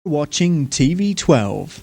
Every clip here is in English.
Watching TV12.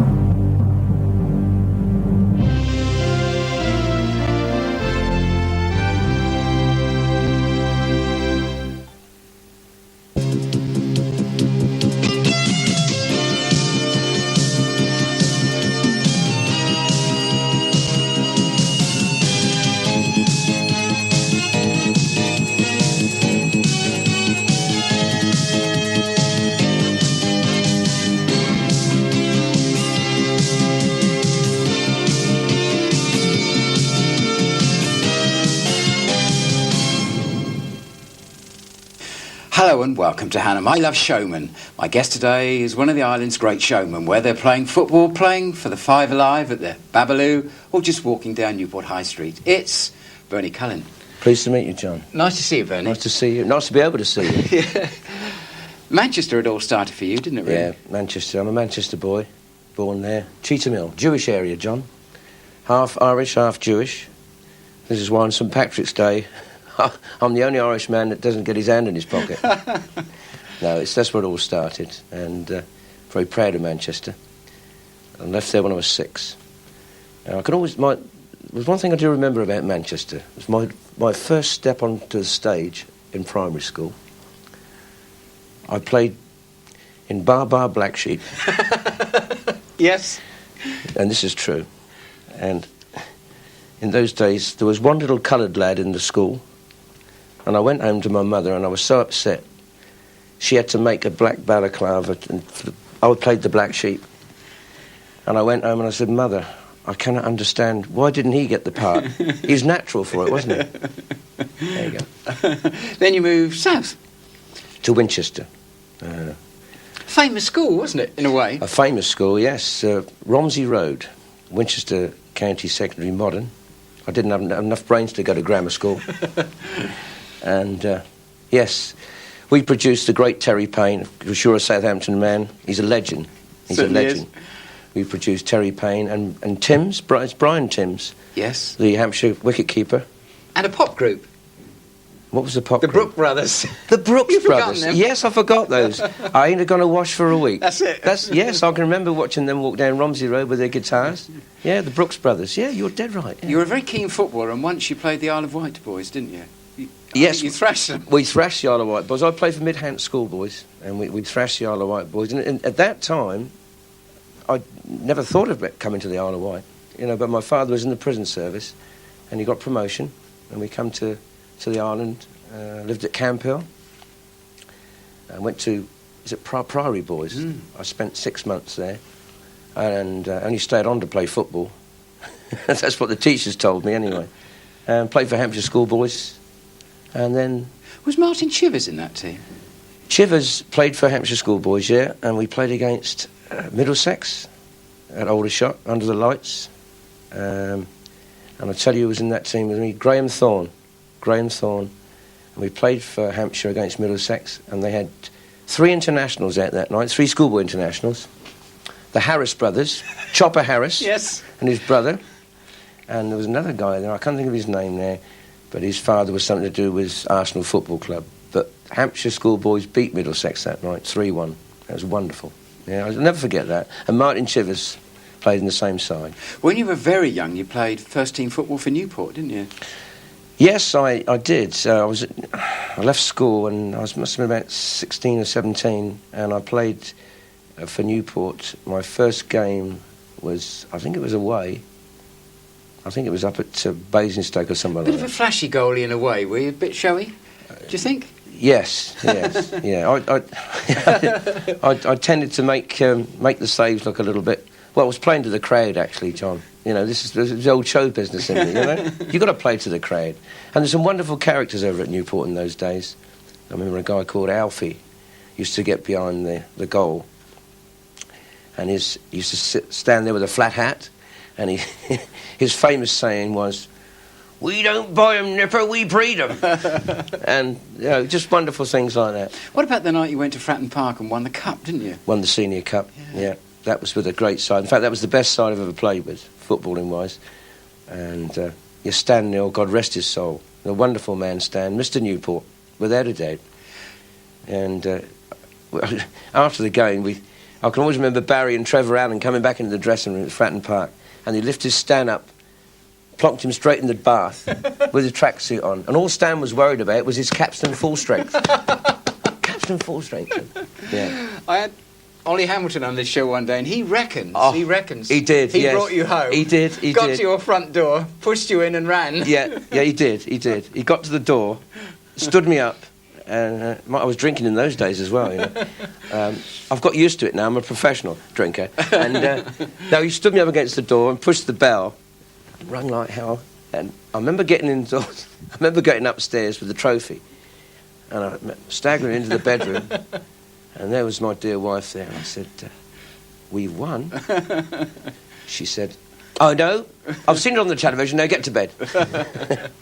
Hello and welcome to Hannam. I Love Showman. My guest today is one of the island's great showmen, whether playing football, playing for the Five Alive at the Babaloo, or just walking down Newport High Street. It's Bernie Cullen. Pleased to meet you, John. Nice to see you, Bernie. Nice to see you. Nice to be able to see you. Yeah. Manchester, it all started for you, didn't it, really? Yeah, Manchester. I'm a Manchester boy, born there. Cheetham Hill, Jewish area, John. Half Irish, half Jewish. This is why on St Patrick's Day, I'm the only Irish man that doesn't get his hand in his pocket. No, that's where it all started, and very proud of Manchester. I left there when I was 6. Now, there's one thing I do remember about Manchester. It was my first step onto the stage in primary school. I played in Bar Black Sheep. Yes. And this is true. And in those days, there was one little coloured lad in the school, and I went home to my mother, and I was so upset. She had to make a black balaclava, and I played the black sheep. And I went home and I said, Mother, I cannot understand, why didn't he get the part? He was natural for it, wasn't he? There you go. Then you moved south. To Winchester. Famous school, wasn't it, in a way? A famous school, yes. Romsey Road, Winchester County Secondary Modern. I didn't have enough brains to go to grammar school. And, yes, we produced the great Terry Payne, for sure a Southampton man. He's a legend. He's Certainly a legend. Is. We produced Terry Payne and Timms, it's Brian Timms. Yes. The Hampshire wicket-keeper. And a pop group. What was the pop The group? Brook Brothers. The Brooks You've forgotten Brothers. them. Yes, I forgot those. I ain't gone to wash for a week. That's it. Yes, I can remember watching them walk down Romsey Road with their guitars. Yeah, the Brooks Brothers. Yeah, you're dead right. Yeah. You were a very keen footballer, and once you played the Isle of Wight boys, didn't you? Yes. You thrashed them. We thrashed the Isle of Wight boys. I played for Midhant schoolboys, and we thrashed the Isle of Wight boys. And at that time, I never thought of coming to the Isle of Wight, but my father was in the prison service, and he got promotion, and we come to the island. Lived at Camp Hill. I went to, Priory Boys. Mm. I spent 6 months there, and only stayed on to play football. That's what the teachers told me anyway. Played for Hampshire schoolboys, and then... Was Martin Chivers in that team? Chivers played for Hampshire schoolboys, yeah, and we played against Middlesex at Aldershot, under the lights. And I tell you who was in that team with me, Graham Thorne. And we played for Hampshire against Middlesex, and they had 3 internationals out that night, 3 schoolboy internationals. The Harris brothers, Chopper Harris, Yes. and his brother. And there was another guy there, I can't think of his name there, but his father was something to do with Arsenal Football Club. But Hampshire schoolboys beat Middlesex that night, 3-1. That was wonderful. Yeah, I'll never forget that. And Martin Chivers played in the same side. When you were very young, you played first-team football for Newport, didn't you? Yes, I did. I left school and must have been about 16 or 17, and I played for Newport. My first game was, I think it was away. I think it was up at Basingstoke or somewhere like that. Bit of a flashy goalie in a way, were you? A bit showy, do you think? Yes, yeah. I tended to make the saves look a little bit... Well, I was playing to the crowd, actually, John. This is the old show business in me, You've got to play to the crowd. And there's some wonderful characters over at Newport in those days. I remember a guy called Alfie used to get behind the goal. And he used to stand there with a flat hat. And his famous saying was, "We don't buy 'em, Nipper, we breed 'em." And, just wonderful things like that. What about the night you went to Fratton Park and won the cup, didn't you? Won the senior cup, yeah. That was with a great side. In fact, that was the best side I've ever played with, footballing-wise. And Stan Neal, God rest his soul, a wonderful man, Stan, Mr. Newport, without a doubt. And after the game, I can always remember Barry and Trevor Allen coming back into the dressing room at Fratton Park, and they lifted Stan up, plonked him straight in the bath with his tracksuit on, and all Stan was worried about was his capstan full strength. Capstan full strength. Yeah. I had Ollie Hamilton on this show one day, and he reckons. He did. He yes. brought you home. He did. Got to your front door, pushed you in, and ran. Yeah, he did. He got to the door, stood me up. And I was drinking in those days as well, you know. I've got used to it now. I'm a professional drinker. And no, he stood me up against the door and pushed the bell. It rung like hell. And I remember getting indoors. I remember getting upstairs with the trophy. And I staggering into the bedroom. And there was my dear wife there. I said, "We've won." She said, "Oh, no, I've seen it on the television. Now get to bed."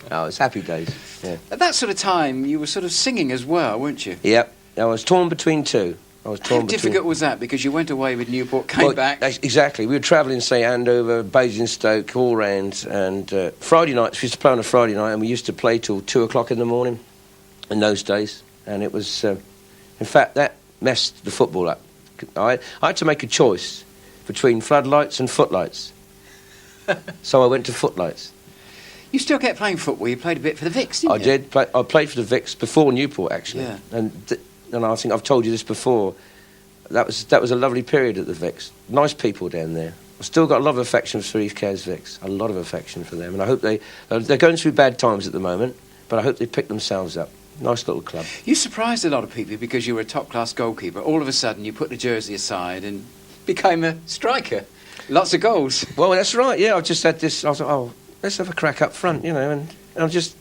Oh, it's happy days. Yeah. At that sort of time, you were sort of singing as well, weren't you? Yep. I was torn between two. How difficult was that? Because you went away with Newport, came back. Exactly. We were travelling, say, Andover, Basingstoke, all round. And Friday nights, we used to play on a Friday night, and we used to play till 2 o'clock in the morning in those days. And it was, in fact, that messed the football up. I had to make a choice between floodlights and footlights. So I went to footlights. You still kept playing football. You played a bit for the Vicks, didn't you? I did. I played for the Vicks before Newport, actually. Yeah. And I think I've told you this before. That was a lovely period at the Vicks. Nice people down there. I've still got a lot of affection for East Cairns Vicks. A lot of affection for them. And I hope they're going through bad times at the moment, but I hope they pick themselves up. Nice little club. You surprised a lot of people because you were a top-class goalkeeper. All of a sudden, you put the jersey aside and became a striker. Lots of goals. Well, that's right, yeah. I just had this... I was like, oh, let's have a crack up front, you know, and I just...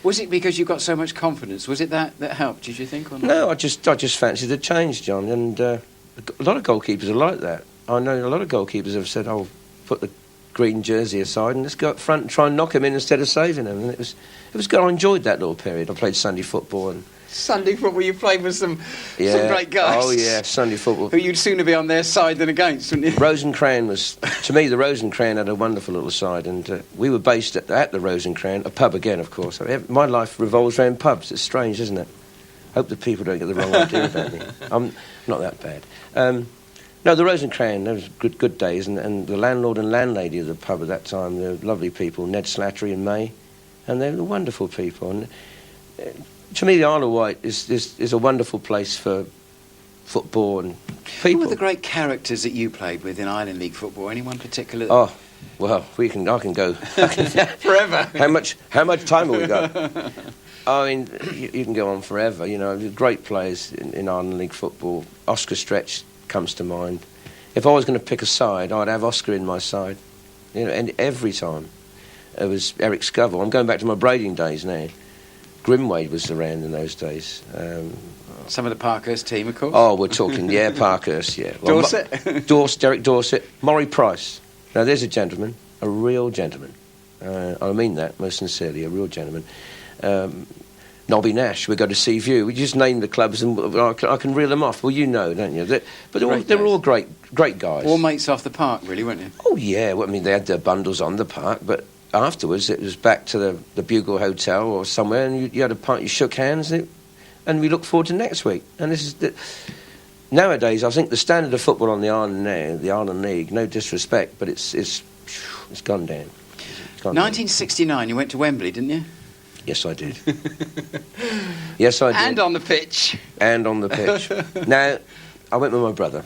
Was it because you got so much confidence? Was it that helped, did you think, or not? No, I just fancied a change, John, and a lot of goalkeepers are like that. I know a lot of goalkeepers have said, oh, put the green jersey aside and let's go up front and try and knock him in instead of saving him. And it was good. I enjoyed that little period. I played Sunday football. And Sunday football, you played with some great guys. Oh, yeah, Sunday football. Who you'd sooner be on their side than against, wouldn't you? Rose and Crown was... To me, the Rose and Crown had a wonderful little side, and we were based at the Rose and Crown, a pub again, of course. My life revolves around pubs. It's strange, isn't it? Hope the people don't get the wrong idea about me. I'm not that bad. No, the Rose and Crown, those were good days, and the landlord and landlady of the pub at that time, they were lovely people, Ned Slattery and May, and they were wonderful people. And to me, the Isle of Wight is a wonderful place for football and people. Who were the great characters that you played with in Island League football? Anyone particular? Oh, well, I can go forever. How much time have we got? I mean, you can go on forever. You know, great players in Island League football. Oscar Stretch comes to mind. If I was going to pick a side, I'd have Oscar in my side. You know, and every time it was Eric Scoville. I'm going back to my braiding days now. Grimwade was around in those days. Some of the Parkhurst team, of course. Oh, we're talking, yeah, Parkhurst, yeah. Well, Dorset? Derek Dorset. Maury Price. Now, there's a gentleman, a real gentleman. I mean that most sincerely, a real gentleman. Nobby Nash, we go to Seaview. We just name the clubs and I can reel them off. Well, you know, don't you? But they were all great guys. All mates off the park, really, weren't you? Oh, yeah. Well, I mean, they had their bundles on the park, but afterwards it was back to the Bugle Hotel or somewhere, and you had a pint, you shook hands, and we look forward to next week. And this is nowadays, I think the standard of football on the island now, the Island League, no disrespect, but it's gone down. 1969, you went to Wembley, didn't you? Yes, I did. Yes, I did. And on the pitch. And on the pitch. Now, I went with my brother.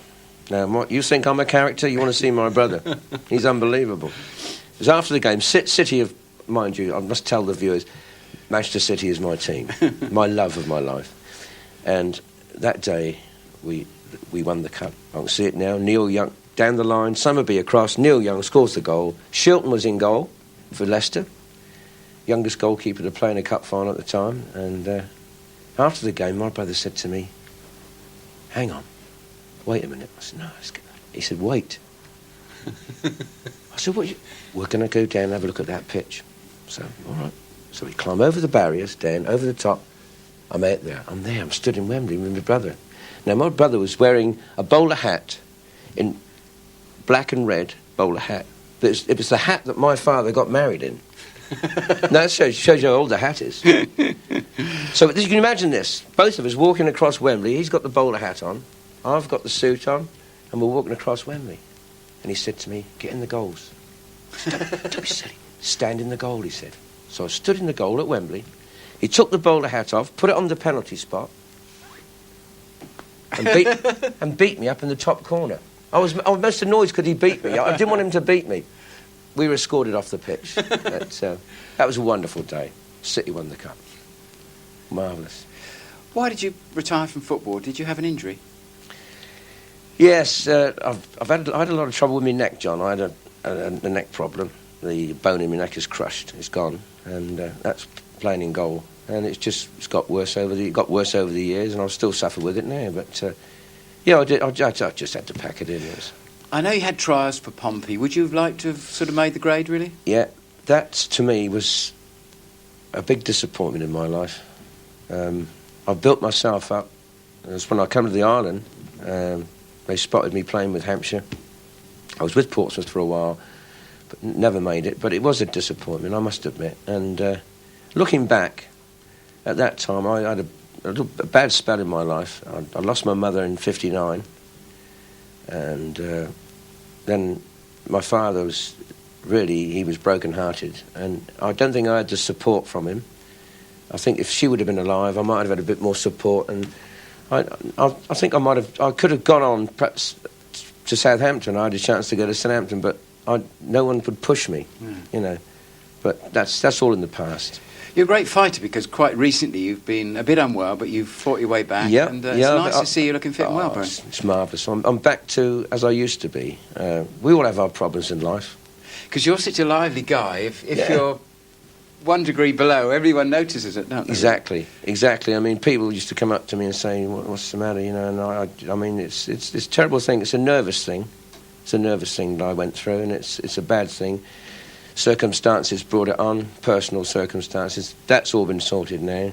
Now, you think I'm a character? You want to see my brother? He's unbelievable. It was after the game. City of, mind you, I must tell the viewers, Manchester City is my team, my love of my life. And that day, we won the cup. I can see it now. Neil Young down the line, Summerby across. Neil Young scores the goal. Shilton was in goal for Leicester. Youngest goalkeeper to play in a cup final at the time. And after the game, my brother said to me, "Hang on, wait a minute." I said, "No." He said, "Wait." I said, "What? We're going to go down and have a look at that pitch." So, all right. So we climb over the barriers, down, over the top. I'm out there. I'm there. I'm stood in Wembley with my brother. Now, my brother was wearing a bowler hat in black and red bowler hat. But it was the hat that my father got married in. Now, that shows you how old the hat is. So you can imagine this. Both of us walking across Wembley. He's got the bowler hat on. I've got the suit on. and we're walking across Wembley. And he said to me, get in the goals. I said, don't be silly. Stand in the goal, he said. So I stood in the goal at Wembley. He took the bowler hat off, put it on the penalty spot, and beat me up in the top corner. I was most annoyed because he beat me. I didn't want him to beat me. We were escorted off the pitch. But, that was a wonderful day. City won the cup. Marvellous. Why did you retire from football? Did you have an injury? Yes, I had a lot of trouble with my neck, John. I had a neck problem. The bone in my neck is crushed. It's gone, and that's playing in goal. And it's got worse over the years, and I still suffer with it now. But yeah, I just had to pack it in. I know you had trials for Pompey. Would you have liked to have sort of made the grade, really? Yeah, that to me was a big disappointment in my life. I built myself up. It was when I came to the island. They spotted me playing with Hampshire. I was with Portsmouth for a while, but never made it. But it was a disappointment, I must admit. And looking back, at that time, I had a bad spell in my life. I lost my mother in '59, and then my father was he was broken-hearted, and I don't think I had the support from him. I think if she would have been alive, I might have had a bit more support, and I think I could have gone on perhaps to Southampton. I had a chance to go to Southampton, but no one would push me, you know. But that's all in the past. You're a great fighter because quite recently you've been a bit unwell, but you've fought your way back. Yeah, and it's nice to see you looking fit and well, Bernie. It's marvellous. I'm back to as I used to be. We all have our problems in life. Because you're such a lively guy. If you're 1 degree below, everyone notices it, don't they? Exactly. I mean, people used to come up to me and say, "What's the matter?" You know, and I mean, it's a terrible thing. It's a nervous thing. It's a nervous thing that I went through, and it's a bad thing. Circumstances brought it on, personal circumstances. That's all been sorted now.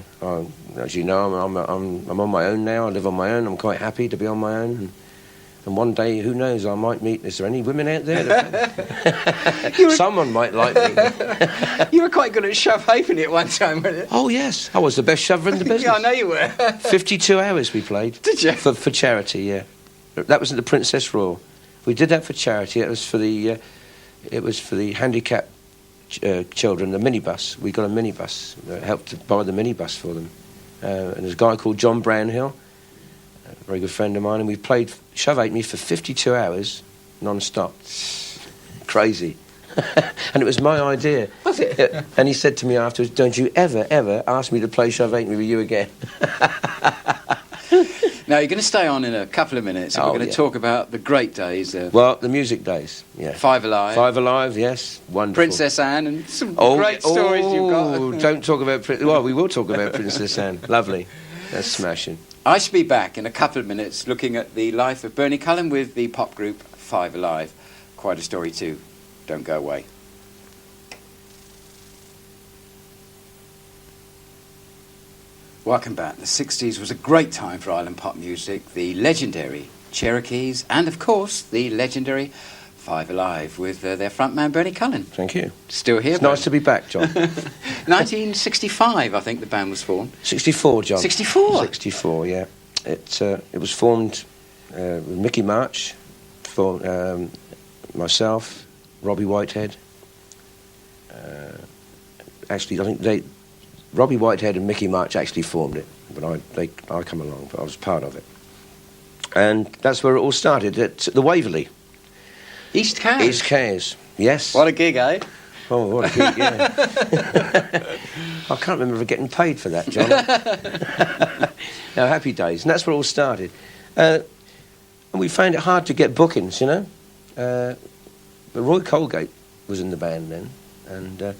As you know, I'm on my own now. I live on my own. I'm quite happy to be on my own. And one day, who knows, I might meet... Is there any women out there? Someone might like me. You were quite good at shove halfpenny at one time, weren't you? Oh, yes. I was the best shover in the business. Yeah, I know you were. 52 hours we played. Did you? For charity, yeah. That was at the Princess Royal. We did that for charity. It was for the handicapped children, the minibus. We got a minibus. Helped to buy the minibus for them. And there's a guy called John Brownhill, a very good friend of mine, and we played shove halfpenny for 52 hours non-stop. Crazy. And it was my idea. Was it? And he said to me afterwards, "Don't you ever ask me to play shove halfpenny with you again." Now, you're going to stay on in a couple of minutes, and we're going to talk about the great days. Well, the music days, yeah. Five Alive. Five Alive, yes. Wonderful. Princess Anne, and some great stories you've got. Don't talk about... Well, we will talk about Princess Anne. Lovely. That's smashing. I shall be back in a couple of minutes looking at the life of Bernie Cullen with the pop group Five Alive. Quite a story too. Don't go away. Welcome back. The 60s was a great time for island pop music. The legendary Cherokees and, of course, the legendary Five Alive with their frontman Bernie Cullen. Thank you. Still here, It's nice to be back, John. 1965, I think the band was formed. 64, John. 64? 64, yeah. It was formed with Mickey March, for myself, Robbie Whitehead. Actually, I think Robbie Whitehead and Mickey March actually formed it, but I come along, but I was part of it. And that's where it all started, at the Waverley. East Cowes? East Cowes, yes. What a gig, eh? Oh, what a gig, yeah. I can't remember getting paid for that, John. No, happy days. And that's where it all started. And we found it hard to get bookings, you know. But Roy Colgate was in the band then, and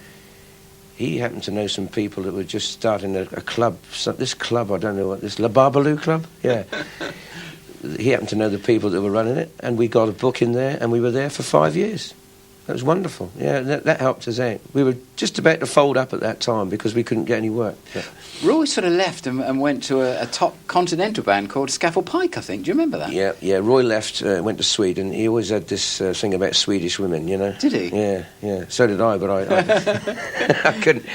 he happened to know some people that were just starting a club. This club, I don't know what, this La Barbaloo Club? Yeah. He happened to know the people that were running it, and we got a booking there, and we were there for 5 years. That was wonderful. Yeah, that helped us out. We were just about to fold up at that time because we couldn't get any work. But Roy sort of left and went to a top continental band called Scaffold Pike, I think. Do you remember that? Yeah. Roy left, went to Sweden. He always had this thing about Swedish women, you know. Did he? Yeah. So did I, but I couldn't.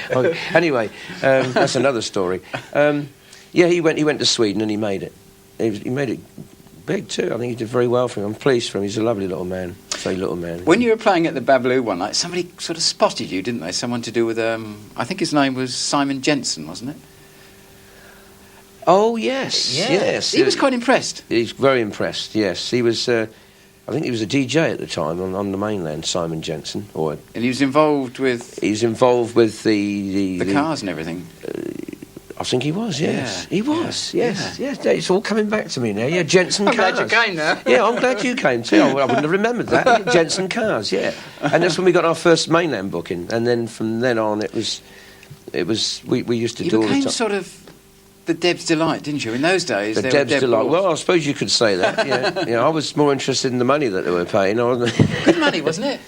Anyway, that's another story. Yeah, he went to Sweden and he made it. He made it Big too. I think he did very well for him. I'm pleased for him. He's a lovely little man. Very little man. When you were playing at the Babaloo one night, somebody sort of spotted you, didn't they? Someone to do with, I think his name was Simon Jensen, wasn't it? Oh, yes. Yeah. Yes. He was quite impressed. He's very impressed, yes. He was, I think he was a DJ at the time on the mainland, Simon Jensen. And he was involved with... He was involved with the cars and everything. I think he was, yes. Yeah. He was, Yeah. yes. Yeah. Yes, it's all coming back to me now. Yeah, Jensen I'm Cars. glad you came now. Yeah, I'm glad you came too. I wouldn't have remembered that. Jensen Cars, yeah. And that's when we got our first mainland booking. And then from then on, it was we used to do all the time. You became sort of the Deb's Delight, didn't you? In those days, The there Deb's were Deb Delight. Balls. Well, I suppose you could say that. Yeah, I was more interested in the money that they were paying. I wasn't. Good money, wasn't it?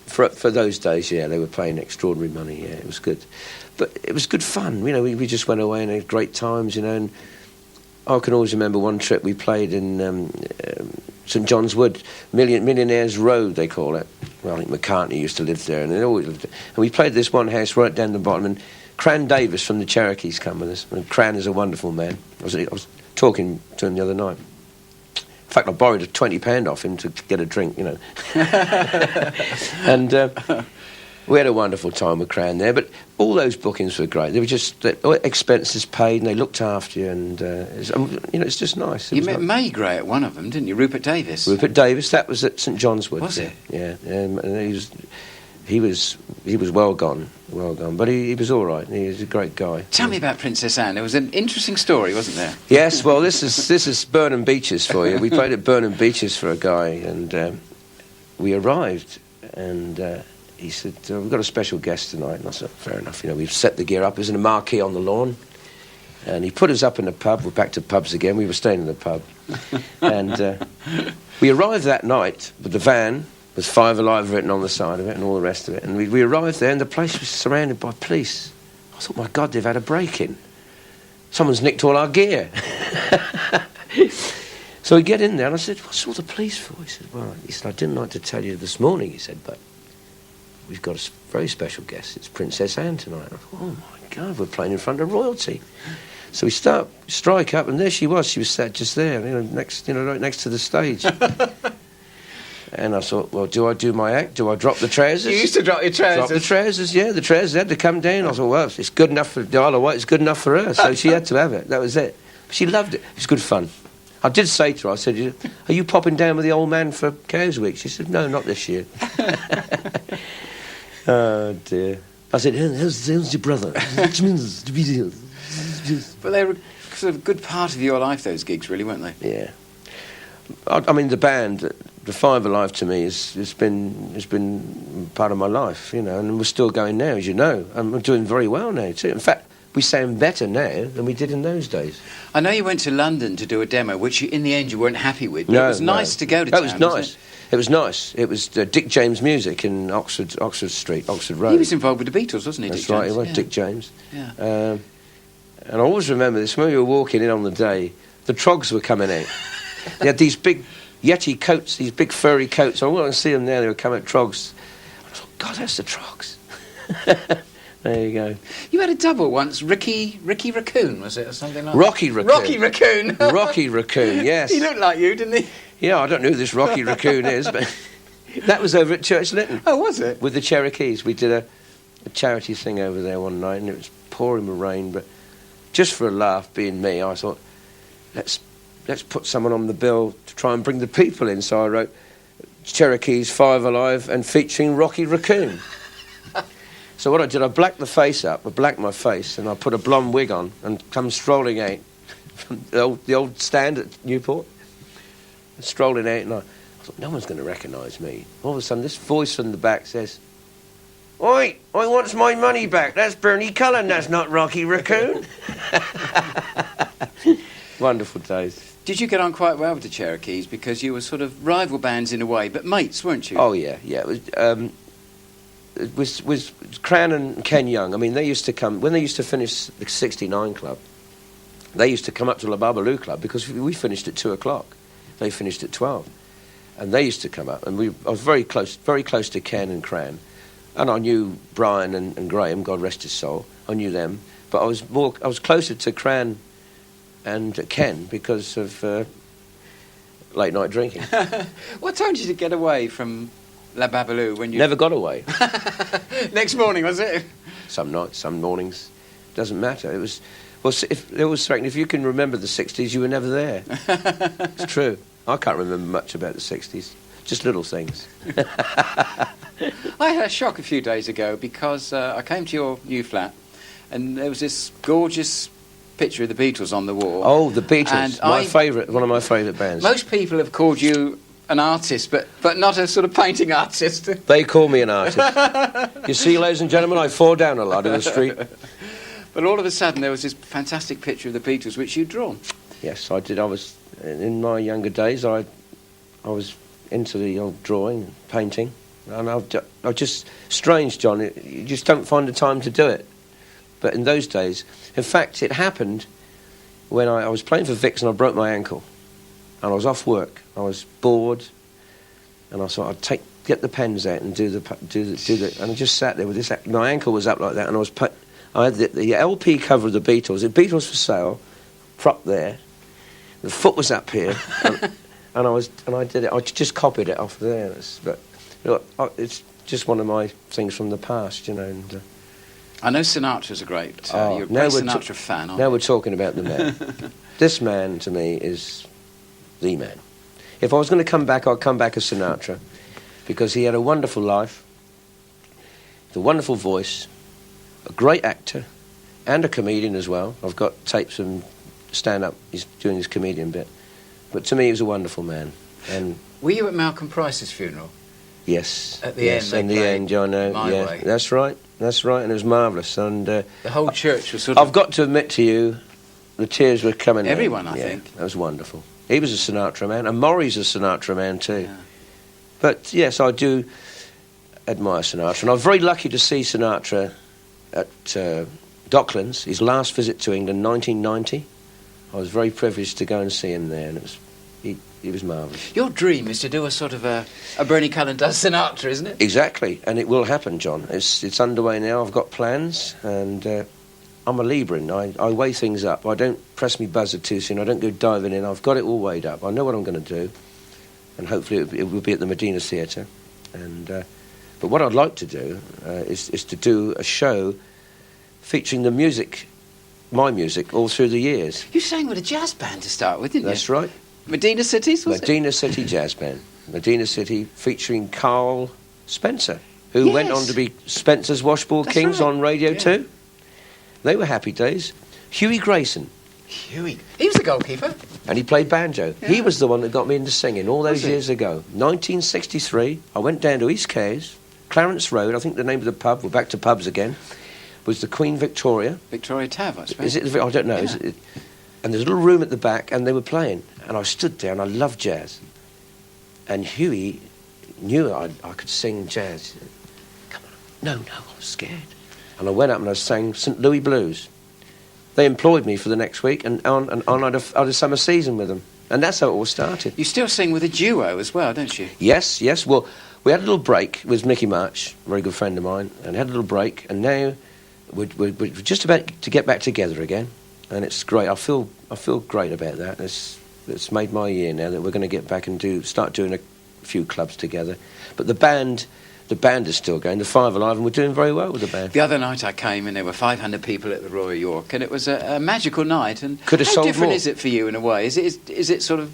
For those days, yeah, they were paying extraordinary money. Yeah, it was good, but it was good fun. You know, we just went away and had great times. You know, and I can always remember one trip we played in St John's Wood, Millionaires Road, they call it. Well, I think McCartney used to live there, and they always lived there. And we played this one house right down the bottom, and Cran Davis from the Cherokees come with us. And Cran is a wonderful man. I was talking to him the other night. In fact, I borrowed a £20 off him to get a drink, you know. And we had a wonderful time with Cran there. But all those bookings were great. They were just expenses paid, and they looked after you. And it's just nice. You met May Gray at one of them, didn't you? Rupert Davis. Rupert Davis. That was at St John's Wood. Was it? Yeah. And he was well gone. But he was all right. He was a great guy. Tell me about Princess Anne. There was an interesting story, wasn't there? Yes. Well, this is Burnham Beeches for you. We played at Burnham Beeches for a guy, and we arrived, and he said, "We've got a special guest tonight." And I said, "Fair enough. You know, we've set the gear up. There's a marquee on the lawn." And he put us up in the pub. We're back to pubs again. We were staying in the pub. And we arrived that night with the van with 5 Alive written on the side of it and all the rest of it. And we arrived there, and the place was surrounded by police. I thought, my God, they've had a break-in. Someone's nicked all our gear. So we get in there, and I said, "What's all the police for?" He said, I didn't like to tell you this morning," he said, "but we've got a very special guest. It's Princess Anne tonight." I thought, oh, my God, we're playing in front of royalty. So we strike up, and there she was. She was sat just there, right next to the stage. And I thought, well, do I do my act? Do I drop the trousers? You used to drop your trousers. Drop the trousers, yeah. The trousers had to come down. I thought, well, it's good enough for the Isle of Wight. It's good enough for her. So she had to have it. That was it. She loved it. It was good fun. I did say to her, I said, "Are you popping down with the old man for Cows Week?" She said, "No, not this year." Oh, dear. I said, how's your brother? But they were sort of a good part of your life, those gigs, really, weren't they? Yeah. I mean, the band, the 5 Alive to me, has been part of my life, you know, and we're still going now, as you know. And we're doing very well now, too. In fact, we sound better now than we did in those days. I know you went to London to do a demo, which in the end you weren't happy with, but it was nice to go to town. That was nice. It was nice. It was Dick James Music in Oxford Street, Oxford Road. He was involved with the Beatles, wasn't he? That's Dick right, James? he was, yeah. Dick James. Yeah. And I always remember this, when we were walking in on the day, the Trogs were coming out. They had these big Yeti coats, these big furry coats. I want to see them there. They were coming at Trogs. I thought, God, that's the Trogs. There you go. You had a double once, Ricky Raccoon, was it, or something like Rocky that? Raccoon. Rocky Raccoon. Rocky Raccoon, yes. He looked like you, didn't he? Yeah, I don't know who this Rocky Raccoon is, but that was over at Church Lytton. Oh, was it? With the Cherokees. We did a charity thing over there one night, and it was pouring with rain, but just for a laugh, being me, I thought, let's put someone on the bill to try and bring the people in. So I wrote Cherokees 5 Alive and featuring Rocky Raccoon. So what I did, I blacked the face up, I blacked my face, and I put a blonde wig on and come strolling out from the old stand at Newport. Strolling out, and I thought, no one's going to recognise me. All of a sudden, this voice from the back says, "Oi, I wants my money back. That's Bernie Cullen, that's not Rocky Raccoon." Wonderful days. Did you get on quite well with the Cherokees? Because you were sort of rival bands in a way, but mates, weren't you? Oh, yeah. It was Cran and Ken Young. I mean, they used to come, when they used to finish the 69 Club, they used to come up to the Babaloo Club because we finished at 2 o'clock. They finished at 12. And they used to come up, and I was very close to Ken and Cran. And I knew Brian and Graham, God rest his soul. I knew them. But I was closer to Cran and Ken because of late night drinking. What time did you get away from La Babaloo when you... Never got away. Next morning, was it? Some nights, some mornings. Doesn't matter. It was... Well, if you can remember the 60s, you were never there. It's true. I can't remember much about the 60s. Just little things. I had a shock a few days ago because I came to your new flat and there was this gorgeous picture of the Beatles on the wall. Oh, the Beatles. And one of my favourite bands. Most people have called you an artist, but not a sort of painting artist. They call me an artist. You see, ladies and gentlemen, I fall down a lot in the street. But all of a sudden there was this fantastic picture of the Beatles which you'd drawn. Yes, I did. I was, in my younger days, I was into the old drawing and painting. And I just, strange, John, you just don't find the time to do it. But in those days, in fact, it happened when I was playing for Vicks and I broke my ankle. And I was off work. I was bored. And I thought I'd get the pens out and do the, and I just sat there with this, my ankle was up like that, and I had the LP cover of the Beatles, the Beatles for Sale, propped there. The foot was up here, and I did it. I just copied it off there. But it's just one of my things from the past, you know. And, I know Sinatra's a great. You're a great Sinatra fan, aren't you? Now we're talking about the man. This man to me is the man. If I was going to come back, I'd come back as Sinatra, because he had a wonderful life, a wonderful voice, a great actor, and a comedian as well. I've got tapes of him stand-up. He's doing his comedian bit. But to me, he was a wonderful man. And were you at Malcolm Price's funeral? Yes. At the end, in the end, I know. My yeah, Way. That's right, and it was marvellous. And the whole church was sort of... I've got to admit to you, the tears were coming. Everyone, I think. That was wonderful. He was a Sinatra man, and Maury's a Sinatra man too. Yeah. But yes, I do admire Sinatra, and I'm very lucky to see Sinatra at Docklands, his last visit to England, 1990. I was very privileged to go and see him there, and he was marvellous. Your dream is to do a sort of a Bernie Cullen does Sinatra, isn't it? Exactly, and it will happen, John. It's underway now. I've got plans, and I'm a Libran. I weigh things up. I don't press me buzzer too soon. I don't go diving in. I've got it all weighed up. I know what I'm going to do, and hopefully it will be at the Medina Theatre. And but what I'd like to do is to do a show featuring the music, my music, all through the years. You sang with a jazz band to start with, didn't That's you? right. Medina Cities, was Medina City Jazz Band. Medina City, featuring Carl Spencer, who went on to be Spencer's Washball That's Kings right. on Radio Yeah. 2. They were happy days. Huey Grayson, Huey. He was the goalkeeper. and he played banjo. Yeah. He was the one that got me into singing all those Was he? years ago. 1963, I went down to East Cayes, Clarence Road, I think the name of the pub, we're back to pubs again, was the Queen Victoria. Victoria Tav, I suppose. Is it? I don't know. Yeah. Is it? And there's a little room at the back, and they were playing. And I stood there, and I loved jazz. And Huey knew I could sing jazz. Come on. No, I was scared. And I went up and I sang St. Louis Blues. They employed me for the next week, and on I had a summer season with them. And that's how it all started. You still sing with a duo as well, don't you? Yes. Well, we had a little break with Mickey March, a very good friend of mine, and had a little break, and now we're just about to get back together again. And it's great. I feel great about that. It's made my year now that we're going to get back and start doing a few clubs together. But the band is still going. The Five Alive, and we're doing very well with the band. The other night I came and there were 500 people at the Royal York, and it was a magical night. And Could have how sold different more. is it for you in a way? Is it sort of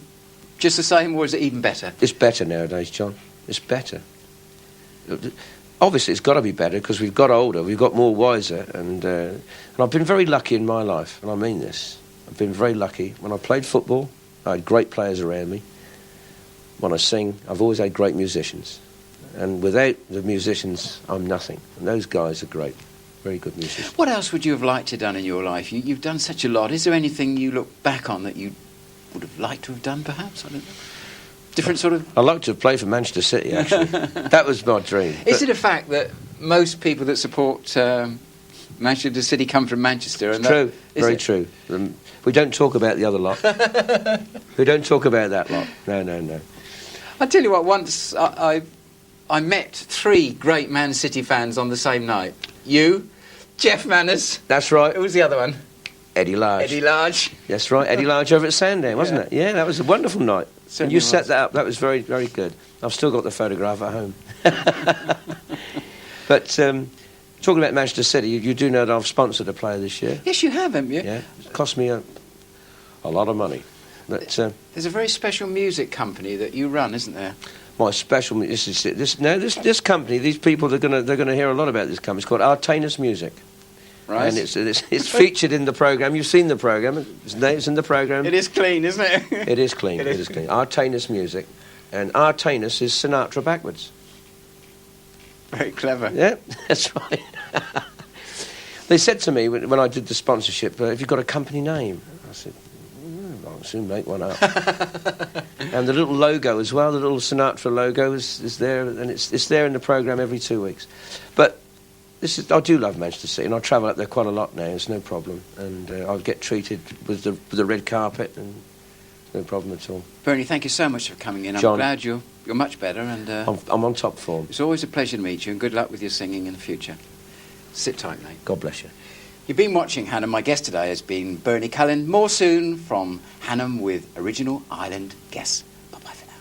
just the same, or is it even better? It's better nowadays, John. It's better. Obviously, it's got to be better because we've got older, we've got more wiser, and I've been very lucky in my life, and I mean this. I've been very lucky. When I played football, I had great players around me. When I sing, I've always had great musicians. And without the musicians, I'm nothing. And those guys are great, very good musicians. What else would you have liked to have done in your life? You've done such a lot. Is there anything you look back on that you would have liked to have done, perhaps? I don't know. Different sort of... I'd like to have played for Manchester City, actually. That was my dream. Is it a fact that most people that support Manchester City come from Manchester? And True, very true. We don't talk about the other lot. We don't talk about that lot. No. I tell you what, once I met 3 great Man City fans on the same night. You, Jeff Manners. That's right. Who was the other one? Eddie Large. Eddie Large. That's right, Eddie Large over at Sandown, wasn't it? Yeah, that was a wonderful night. And you set that up. That was very, very good. I've still got the photograph at home. But talking about Manchester City, you do know that I've sponsored a player this year. Yes, you have, haven't you? Yeah, it cost me a lot of money. But there's a very special music company that you run, isn't there? My special this company, these people they're gonna hear a lot about this company. It's called Artanis Music. Right. And it's featured in the programme. You've seen the programme. It's in the programme. It is clean, isn't it? It is clean. It is clean. Artanis Music. And Artanis is Sinatra backwards. Very clever. Yeah, that's right. They said to me when I did the sponsorship, have you got a company name? I said, I'll soon make one up. And the little logo as well, the little Sinatra logo is there, and it's there in the programme every 2 weeks. But I do love Manchester City, and I travel up there quite a lot now. It's no problem, and I'll get treated with the red carpet, and no problem at all. Bernie, thank you so much for coming in. I'm John, glad you're much better, and I'm on top form. It's always a pleasure to meet you, and good luck with your singing in the future. Sit tight, mate. God bless you. You've been watching Hannah. My guest today has been Bernie Cullen. More soon from Hannah with original island guests. Bye-bye for now.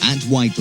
At WIGHT